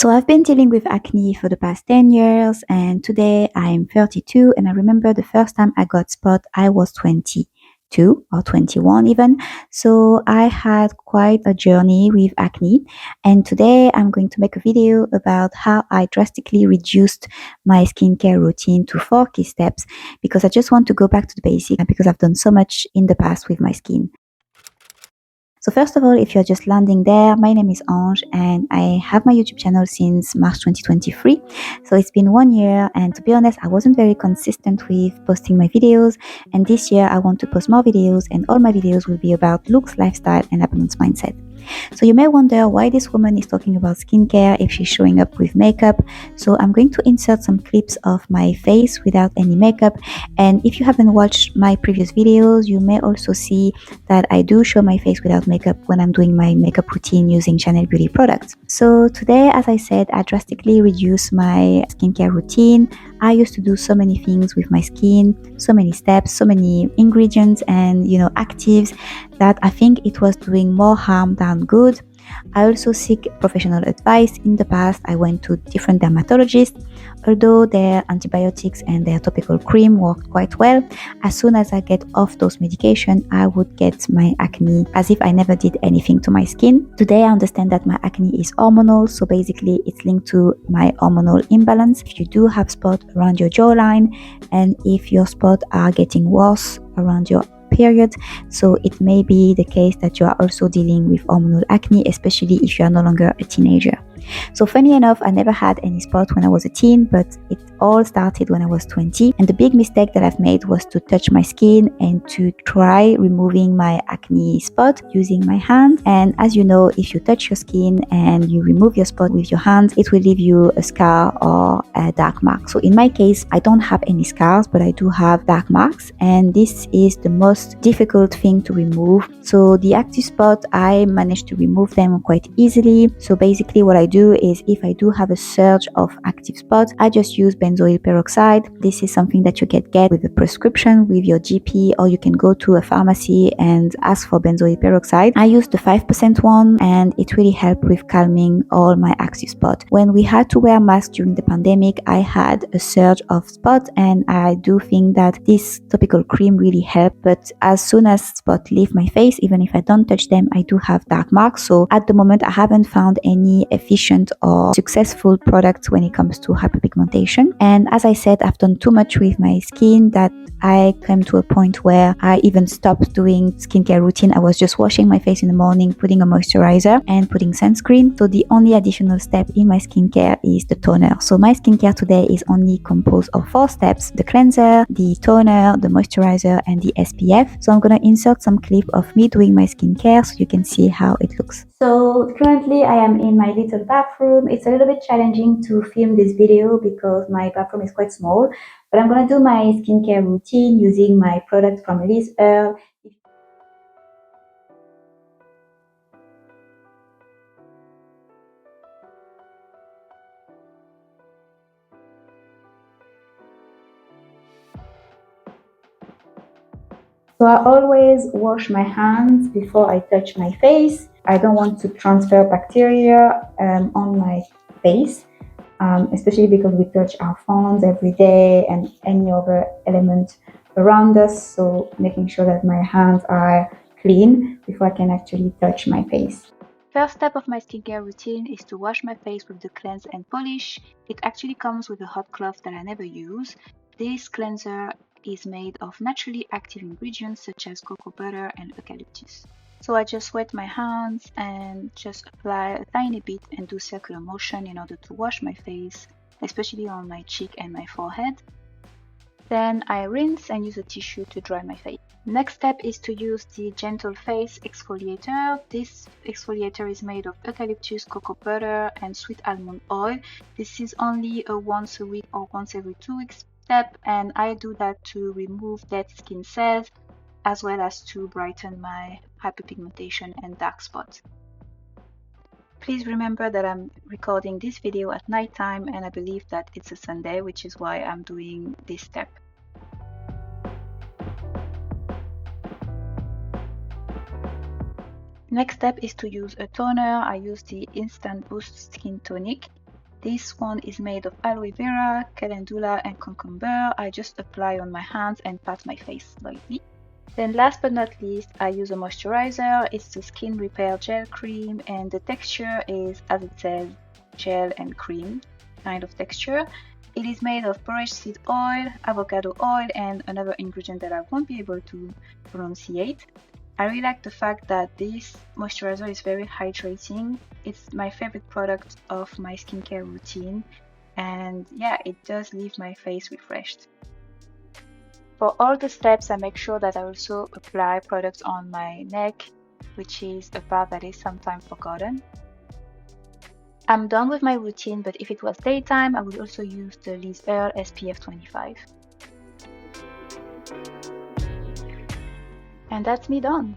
So I've been dealing with acne for the past 10 years, and today I'm 32, and I remember the first time I got spot I was 22 or 21 even. So I had quite a journey with acne, and today I'm going to make a video about how I drastically reduced my skincare routine to 4 key steps, because I just want to go back to the basics because I've done so much in the past with my skin. So first of all, if you're just landing there, my name is Ange and I have my YouTube channel since March 2023. So it's been 1 year, and to be honest, I wasn't very consistent with posting my videos, and this year I want to post more videos, and all my videos will be about looks, lifestyle and abundance mindset. So you may wonder why this woman is talking about skincare if she's showing up with makeup. So I'm going to insert some clips of my face without any makeup, and if you haven't watched my previous videos, you may also see that I do show my face without makeup when I'm doing my makeup routine using Chanel Beauty products. So today, as I said, I drastically reduced my skincare routine. I used to do so many things with my skin, so many steps, so many ingredients and actives, that I think it was doing more harm than good. I also seek professional advice. In the past, I went to different dermatologists. Although their antibiotics and their topical cream worked quite well, as soon as I get off those medication, I would get my acne as if I never did anything to my skin. Today, I understand that my acne is hormonal, so basically it's linked to my hormonal imbalance. If you do have spots around your jawline, and if your spots are getting worse around your period, so it may be the case that you are also dealing with hormonal acne, especially if you are no longer a teenager. So funny enough, I never had any spot when I was a teen, but it all started when I was 20. And the big mistake that I've made was to touch my skin and to try removing my acne spot using my hand. And as you know, if you touch your skin and you remove your spot with your hands, it will leave you a scar or a dark mark. So in my case, I don't have any scars, but I do have dark marks, and this is the most difficult thing to remove. So the active spot, I managed to remove them quite easily. So basically what I do is, if I do have a surge of active spots, I just use benzoyl peroxide. This is something that you can get with a prescription with your GP, or you can go to a pharmacy and ask for benzoyl peroxide. I used the 5% one, and it really helped with calming all my active spots. When we had to wear masks during the pandemic, I had a surge of spots, and I do think that this topical cream really helped. But as soon as spots leave my face, even if I don't touch them, I do have dark marks. So at the moment, I haven't found any efficient or successful products when it comes to hyperpigmentation. And as I said, I've done too much with my skin that I came to a point where I even stopped doing skincare routine. I was just washing my face in the morning, putting a moisturizer and putting sunscreen. So the only additional step in my skincare is the toner. So my skincare today is only composed of 4 steps: the cleanser, the toner, the moisturizer and the SPF. So I'm going to insert some clip of me doing my skincare so you can see how it looks. So currently I am in my little bathroom. It's a little bit challenging to film this video because my bathroom is quite small, but I'm going to do my skincare routine using my product from Liz Earle. So I always wash my hands before I touch my face. I don't want to transfer bacteria on my face, especially because we touch our phones every day and any other element around us. So making sure that my hands are clean before I can actually touch my face. First step of my skincare routine is to wash my face with the cleanse and polish. It actually comes with a hot cloth that I never use. This cleanser is made of naturally active ingredients such as cocoa butter and eucalyptus. So I just wet my hands and just apply a tiny bit and do circular motion in order to wash my face, especially on my cheek and my forehead. Then I rinse and use a tissue to dry my face. Next step is to use the Gentle Face exfoliator. This exfoliator is made of eucalyptus, cocoa butter and sweet almond oil. This is only a once a week or once every 2 weeks step, and I do that to remove dead skin cells as well as to brighten my hyperpigmentation and dark spots. Please remember that I'm recording this video at night time, and I believe that it's a Sunday, which is why I'm doing this step. Next step is to use a toner. I use the Instant Boost Skin Tonic. This one is made of aloe vera, calendula, and cucumber. I just apply on my hands and pat my face lightly. Then last but not least, I use a moisturizer. It's the Skin Repair Gel Cream, and the texture is, as it says, gel and cream kind of texture. It is made of porridge seed oil, avocado oil, and another ingredient that I won't be able to pronunciate. I really like the fact that this moisturizer is very hydrating. It's my favorite product of my skincare routine, and yeah, it does leave my face refreshed. For all the steps, I make sure that I also apply products on my neck, which is a part that is sometimes forgotten. I'm done with my routine, but if it was daytime, I would also use the Liz Earle SPF 25. And that's me done.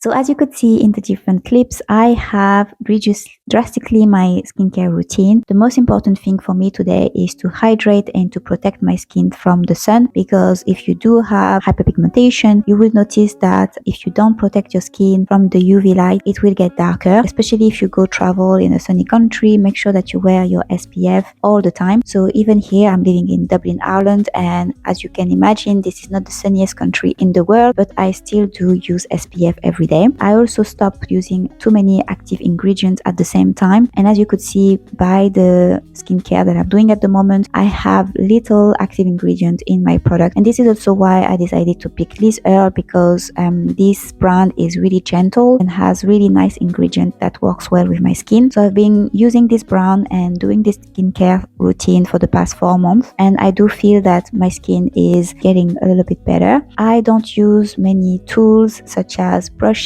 So as you could see in the different clips, I have reduced drastically my skincare routine. The most important thing for me today is to hydrate and to protect my skin from the sun, because if you do have hyperpigmentation, you will notice that if you don't protect your skin from the UV light, it will get darker, especially if you go travel in a sunny country. Make sure that you wear your SPF all the time. So even here, I'm living in Dublin, Ireland, and as you can imagine, this is not the sunniest country in the world, but I still do use SPF every day. I also stopped using too many active ingredients at the same time, and as you could see by the skincare that I'm doing at the moment, I have little active ingredient in my product, and this is also why I decided to pick Liz Earle, because this brand is really gentle and has really nice ingredient that works well with my skin. So I've been using this brand and doing this skincare routine for the past 4 months, and I do feel that my skin is getting a little bit better. I don't use many tools such as brushes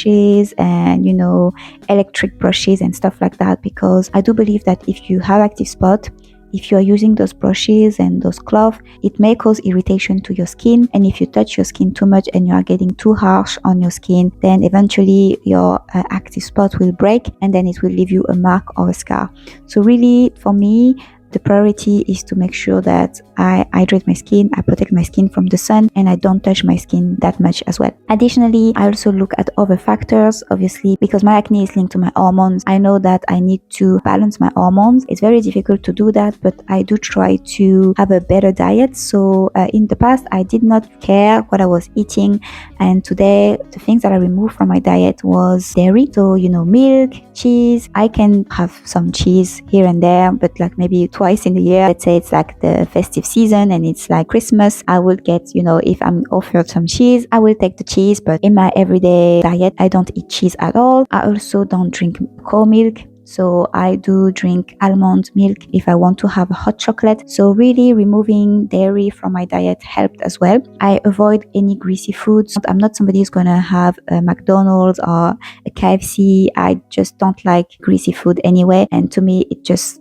and electric brushes and stuff like that, because I do believe that if you have active spot, if you are using those brushes and those cloths, it may cause irritation to your skin, and if you touch your skin too much and you are getting too harsh on your skin, then eventually your active spot will break, and then it will leave you a mark or a scar. So really, for me, the priority is to make sure that I hydrate my skin, I protect my skin from the sun, and I don't touch my skin that much as well. Additionally, I also look at other factors, obviously, because my acne is linked to my hormones. I know that I need to balance my hormones. It's very difficult to do that, but I do try to have a better diet. So in the past, I did not care what I was eating, and today, the things that I removed from my diet was dairy. So, milk, cheese. I can have some cheese here and there, but like maybe twice in the year. Let's say it's like the festive season and it's like Christmas, I will get, if I'm offered some cheese, I will take the cheese, but in my everyday diet, I don't eat cheese at all. I also don't drink cow milk. So I do drink almond milk if I want to have a hot chocolate. So really removing dairy from my diet helped as well. I avoid any greasy foods. I'm not somebody who's going to have a McDonald's or a KFC. I just don't like greasy food anyway. And to me,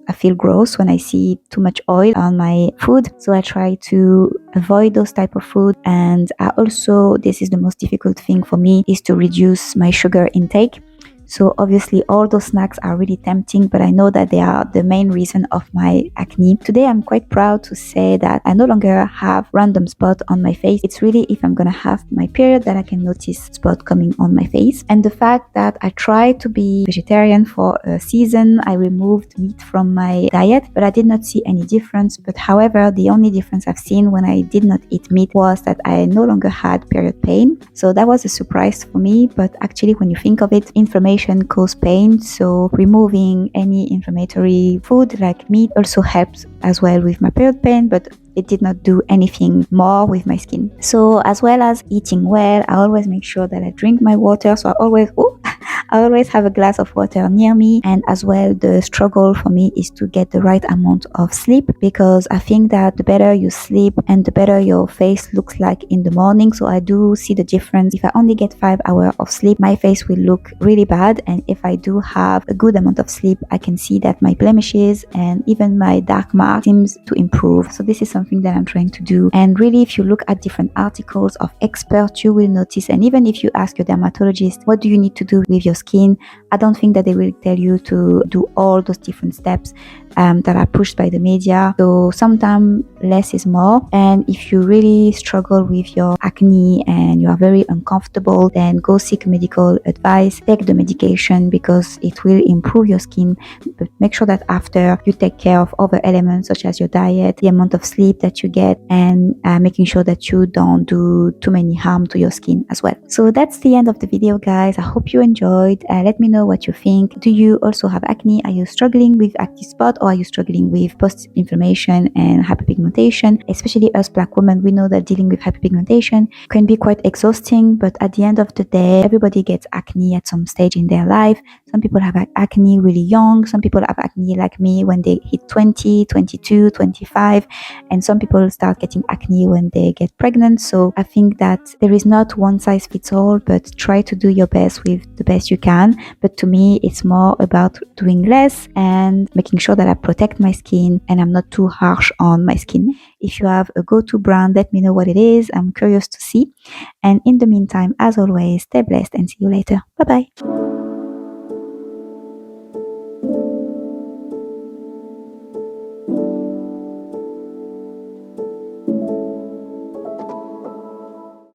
I feel gross when I see too much oil on my food. So I try to avoid those type of food. And I also, this is the most difficult thing for me, is to reduce my sugar intake. So obviously all those snacks are really tempting, but I know that they are the main reason of my acne. Today I'm quite proud to say that I no longer have random spot on my face. It's really if I'm gonna have my period that I can notice spot coming on my face. And the fact that I tried to be vegetarian for a season, I removed meat from my diet, but I did not see any difference. But however, the only difference I've seen when I did not eat meat was that I no longer had period pain. So that was a surprise for me, but actually when you think of it, inflammation cause pain, so removing any inflammatory food like meat also helps as well with my period pain, but it did not do anything more with my skin. So as well as eating well, I always make sure that I drink my water. So I always have a glass of water near me. And as well, the struggle for me is to get the right amount of sleep, because I think that the better you sleep and the better your face looks like in the morning. So I do see the difference. If I only get 5 hours of sleep, my face will look really bad. And if I do have a good amount of sleep, I can see that my blemishes and even my dark mark seems to improve. So this is something that I'm trying to do. And really, if you look at different articles of experts, you will notice, and even if you ask your dermatologist, what do you need to do with your skin? I don't think that they will tell you to do all those different steps. that are pushed by the media. So sometimes less is more. And if you really struggle with your acne and you are very uncomfortable, then go seek medical advice. Take the medication because it will improve your skin. But make sure that after you take care of other elements such as your diet, the amount of sleep that you get, and making sure that you don't do too many harm to your skin as well. So that's the end of the video, guys. I hope you enjoyed. Let me know what you think. Do you also have acne? Are you struggling with acne spot, or are you struggling with post-inflammation and hyperpigmentation? Especially us Black women, we know that dealing with hyperpigmentation can be quite exhausting, but at the end of the day, everybody gets acne at some stage in their life. Some people have acne really young. Some people have acne like me when they hit 20, 22, 25. And some people start getting acne when they get pregnant. So I think that there is not one size fits all, but try to do your best with the best you can. But to me, it's more about doing less and making sure that I protect my skin and I'm not too harsh on my skin. If you have a go-to brand, let me know what it is. I'm curious to see. And in the meantime, as always, stay blessed and see you later. Bye bye.